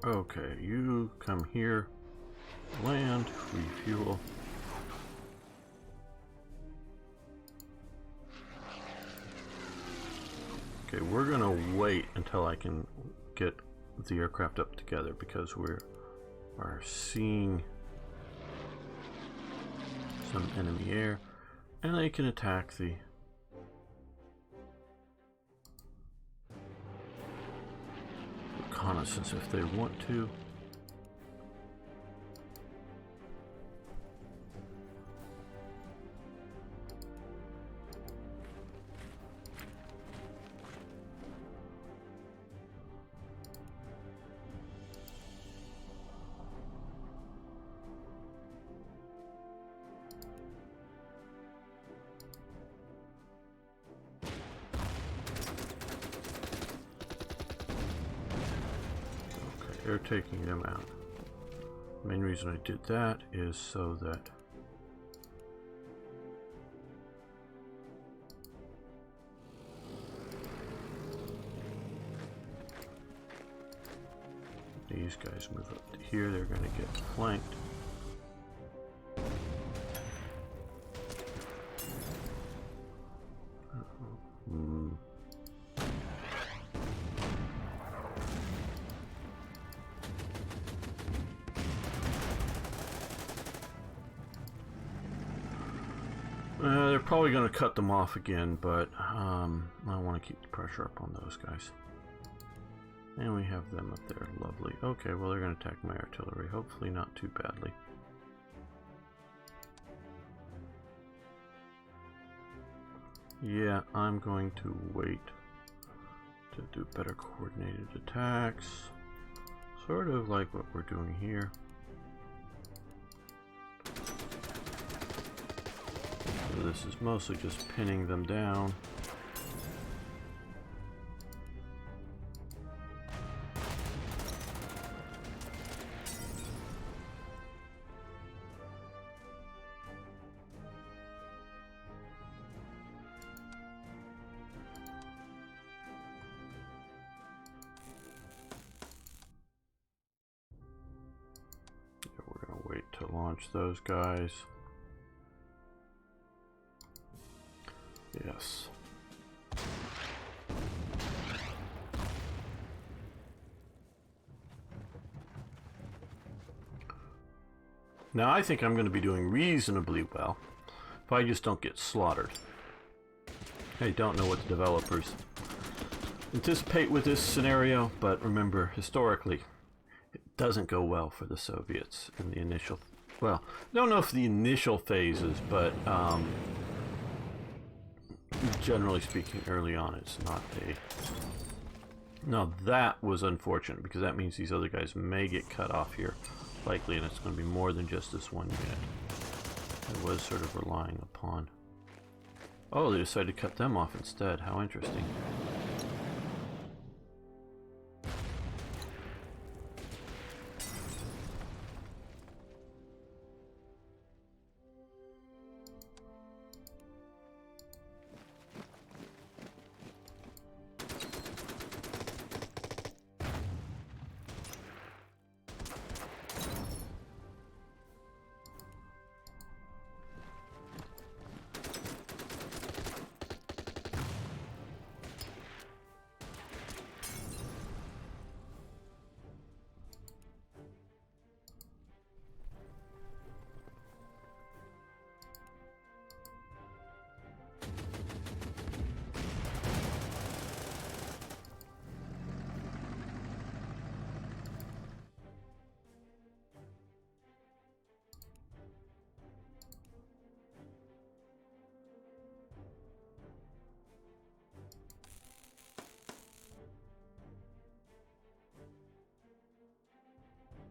Okay, you come here, land, refuel. Okay, we're gonna wait until I can get the aircraft up together because we are seeing some enemy air, and they can attack the reconnaissance if they want to. They're taking them out. The main reason I did that is so that these guys move up to here, they're going to get flanked. They're probably going to cut them off again, but I want to keep the pressure up on those guys. And we have them up there. Lovely. Okay, well, they're going to attack my artillery. Hopefully not too badly. Yeah, I'm going to wait to do better coordinated attacks. Sort of like what we're doing here. So this is mostly just pinning them down. We're going to wait to launch those guys. Yes. Now I think I'm going to be doing reasonably well if I just don't get slaughtered. I don't know what the developers anticipate with this scenario, but remember, historically, it doesn't go well for the Soviets in the initial... Well, I don't know if the initial phases, but generally speaking, early on, it's not a... Now that was unfortunate, because that means these other guys may get cut off here, likely, and it's going to be more than just this one unit. I was sort of relying upon... Oh, they decided to cut them off instead. How interesting.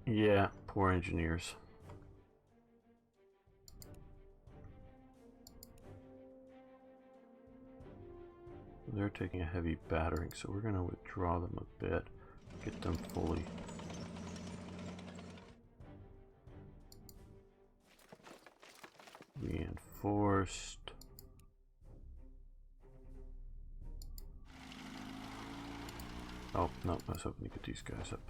Yeah, poor engineers. They're taking a heavy battering, so we're going to withdraw them a bit, get them fully reinforced. Oh, no, I was hoping to get these guys up.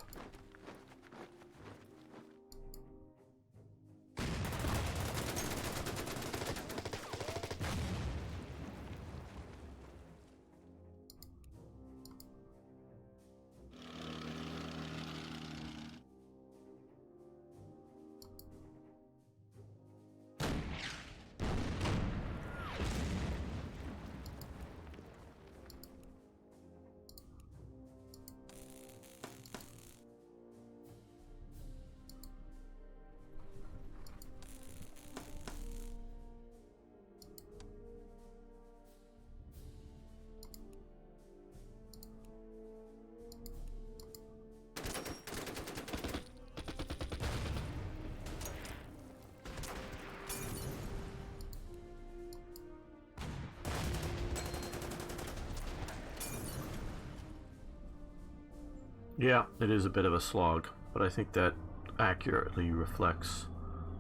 Yeah, it is a bit of a slog, but I think that accurately reflects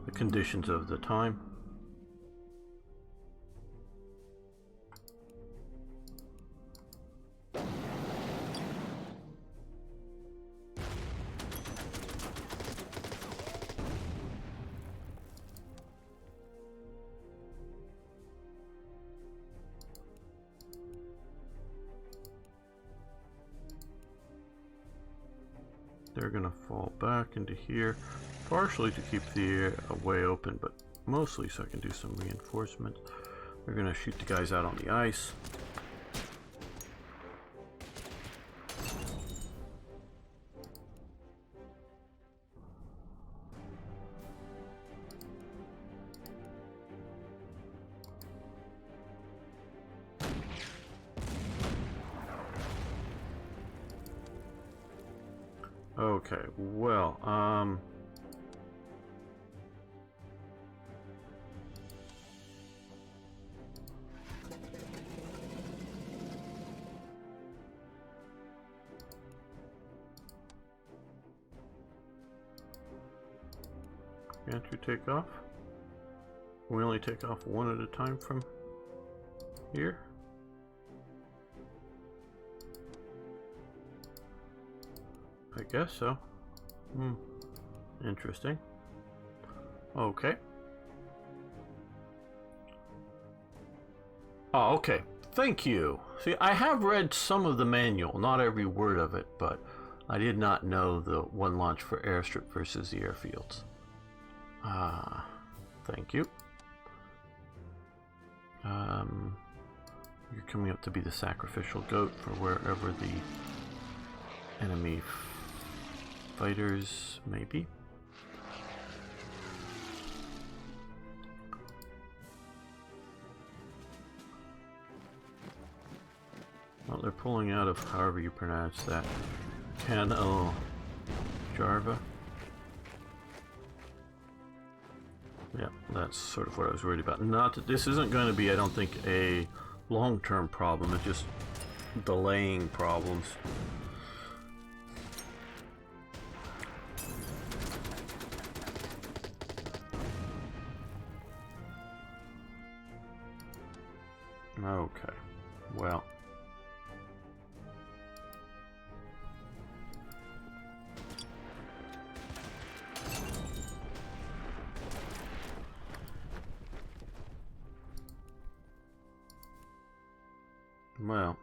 the conditions of the time. They're gonna fall back into here, partially to keep the way open, but mostly so I can do some reinforcement. They're gonna shoot the guys out on the ice. Okay, well, can't you take off? We only take off one at a time from here? I guess so. Interesting. Okay. Oh, okay. Thank you. See, I have read some of the manual, not every word of it, but I did not know the one launch for airstrip versus the airfields. Thank you. You're coming up to be the sacrificial goat for wherever the enemy fighters may be. Well, they're pulling out of however you pronounce that. Cano Jarva. Yeah, that's sort of what I was worried about. Not that this isn't going to be, I don't think, a long-term problem. It's just delaying problems. Okay, well. Well.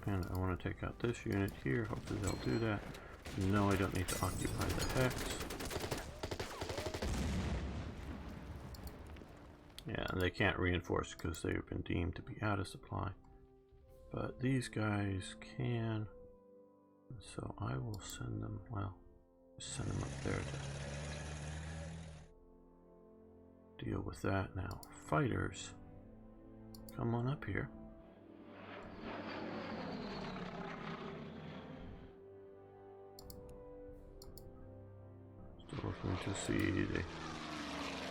And I want to take out this unit here. Hopefully they'll do that. No, I don't need to occupy the hex. Yeah, and they can't reinforce because they've been deemed to be out of supply. But these guys can. So I will send them, well, send them up there to deal with that now. Fighters, come on up here. Still looking to see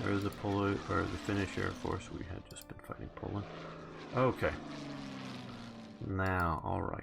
there's the Polish or the Finnish Air Force. We had just been fighting Poland. Okay. Now, all right.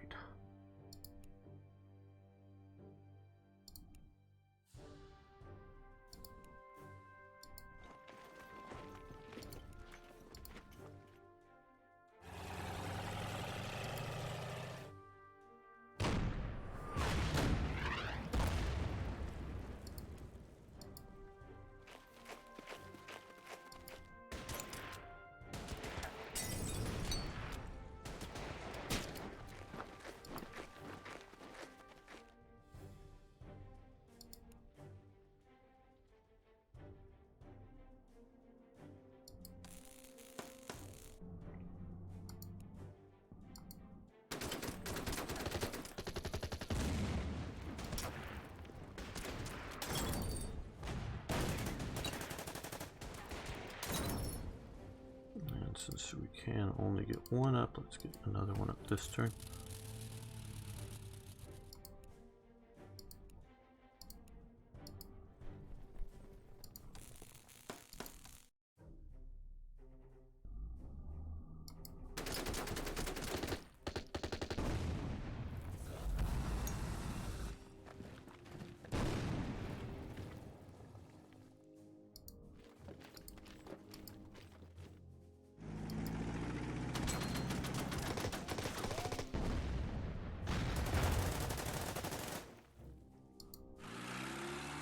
Since we can only get one up, let's get another one up this turn.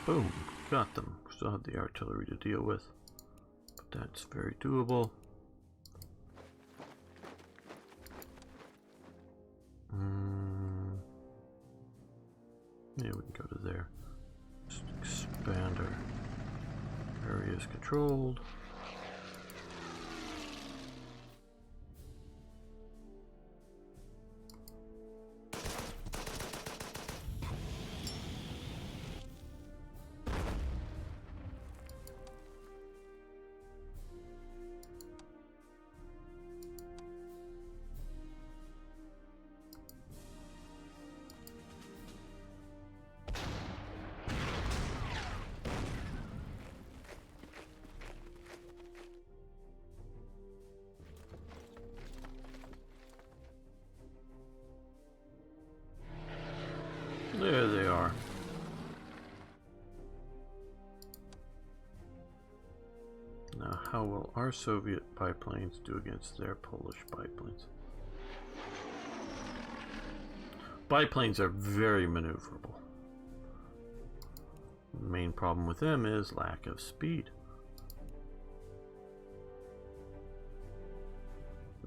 Boom, got them. Still have the artillery to deal with, but that's very doable. Yeah, we can go to there. Just expand our areas controlled. There they are. Now, how will our Soviet biplanes do against their Polish biplanes? Biplanes are very maneuverable. The main problem with them is lack of speed.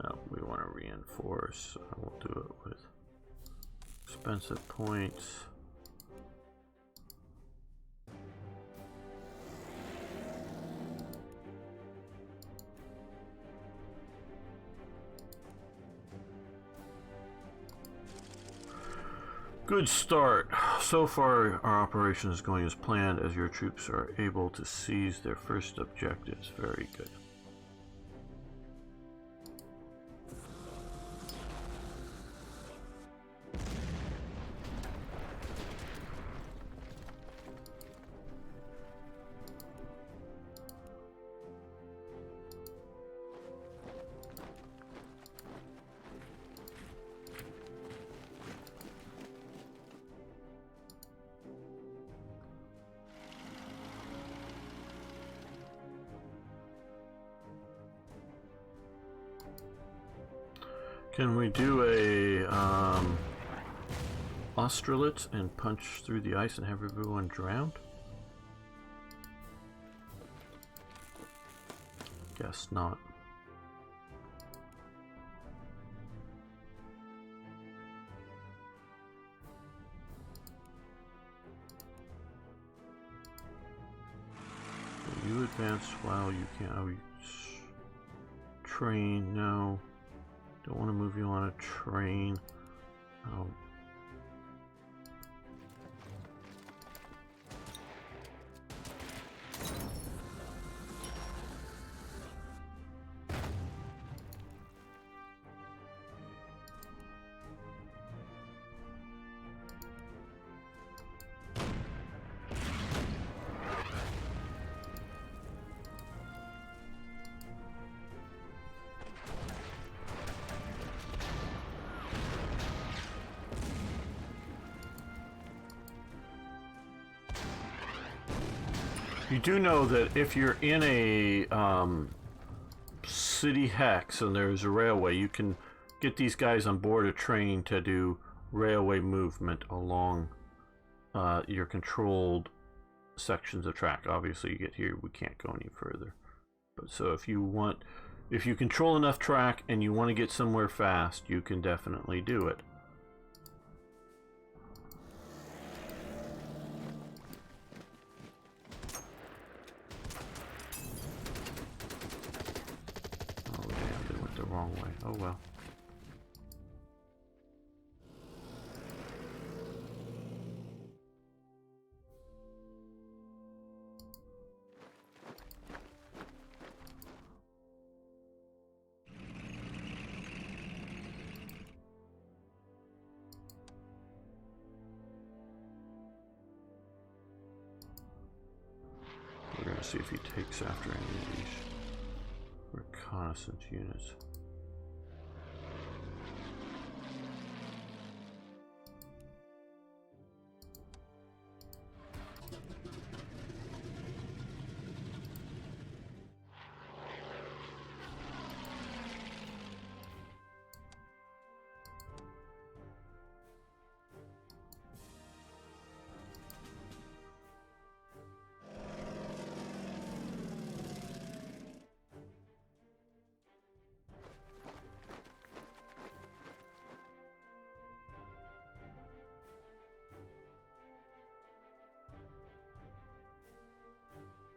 Now, we want to reinforce. We'll do it with expensive points. Good start. So far, our operation is going as planned as your troops are able to seize their first objectives. Very good. Can we do a Austerlitz and punch through the ice and have everyone drowned? Guess not. You advance while you can. Oh, you train. No. Don't want to move you on a train. Oh. You do know that if you're in a city hex and there's a railway, you can get these guys on board a train to do railway movement along your controlled sections of track. Obviously, you get here, we can't go any further. But so if you control enough track and you want to get somewhere fast, you can definitely do it. Wrong way. Oh well. We're going to see if he takes after any of these reconnaissance units.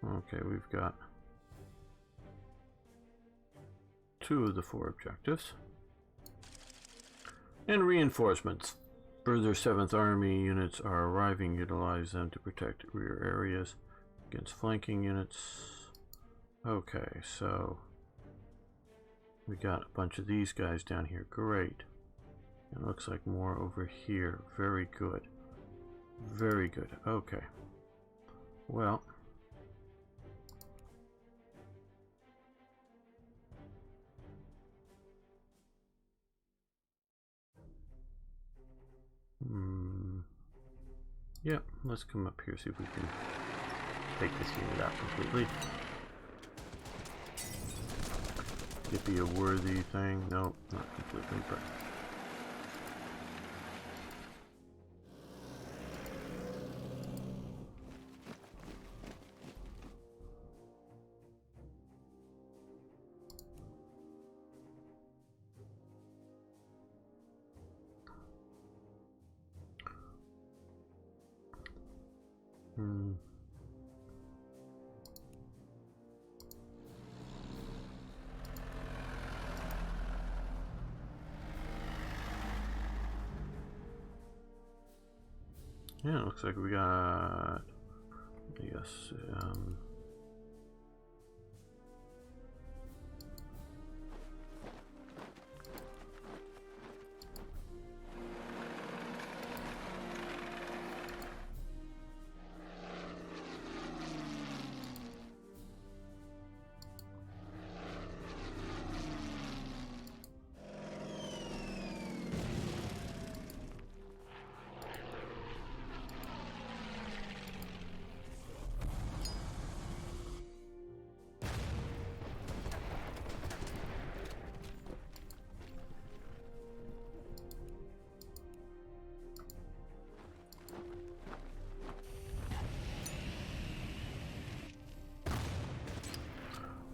Okay, we've got 2 of the 4 objectives. And reinforcements. Further 7th Army units are arriving. Utilize them to protect rear areas against flanking units. Okay, so we got a bunch of these guys down here. Great. It looks like more over here. Very good. Very good. Okay. Well. Yep, let's come up here, see if we can take this unit out completely. Could it be a worthy thing? Nope, not completely, but... Yeah, it looks like we got, yes,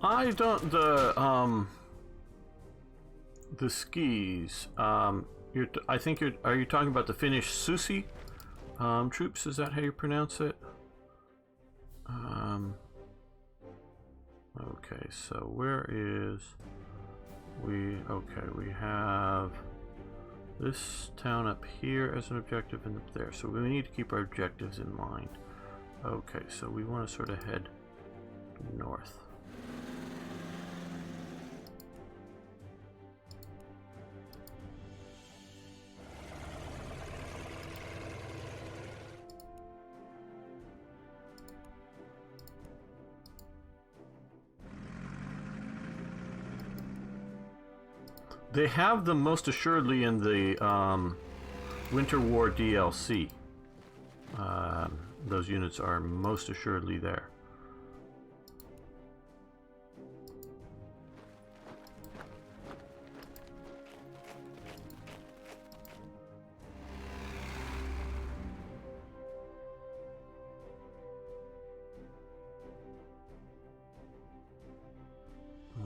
I don't, the skis, I think are you talking about the Finnish Susi, troops? Is that how you pronounce it? Okay, so where is, we have this town up here as an objective and up there, so we need to keep our objectives in mind. Okay, so we want to sort of head north. They have them most assuredly in the Winter War DLC. Those units are most assuredly there.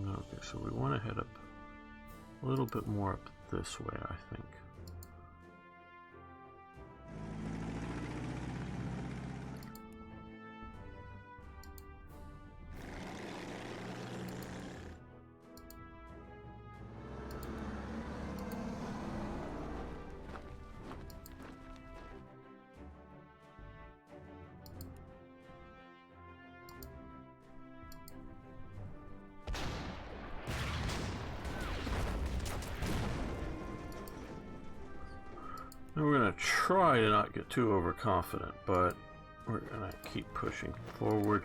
Okay, so we want to head up a little bit more up this way, I think. And we're going to try to not get too overconfident, but we're going to keep pushing forward.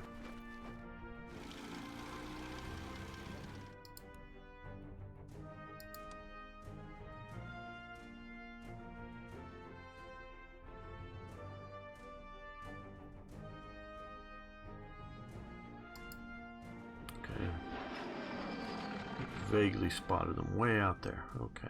Okay. Vaguely spotted them way out there. Okay.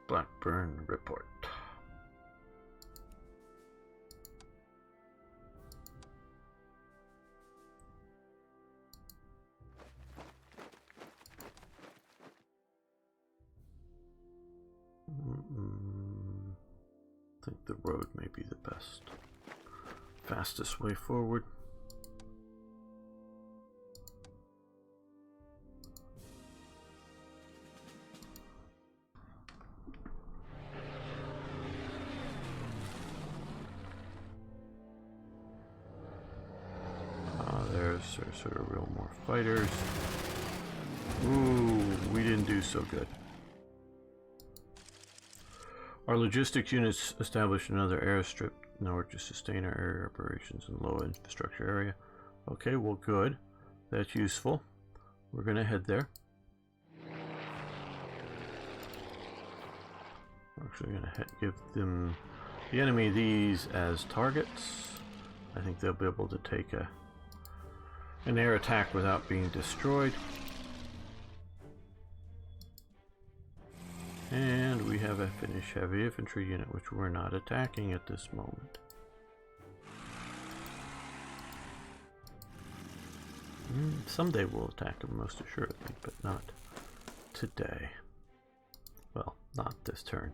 Blackburn report. think the road may be the best, fastest way forward. There's sort of real more fighters. Ooh, we didn't do so good. Our logistics units established another airstrip in order to sustain our air operations in low infrastructure area. Okay, well, good. That's useful. We're going to head there. We're actually going to give them, the enemy, these as targets. I think they'll be able to take an air attack without being destroyed. And we have a Finnish heavy infantry unit, which we're not attacking at this moment. Someday we'll attack them, most assuredly, but not today. Well, not this turn.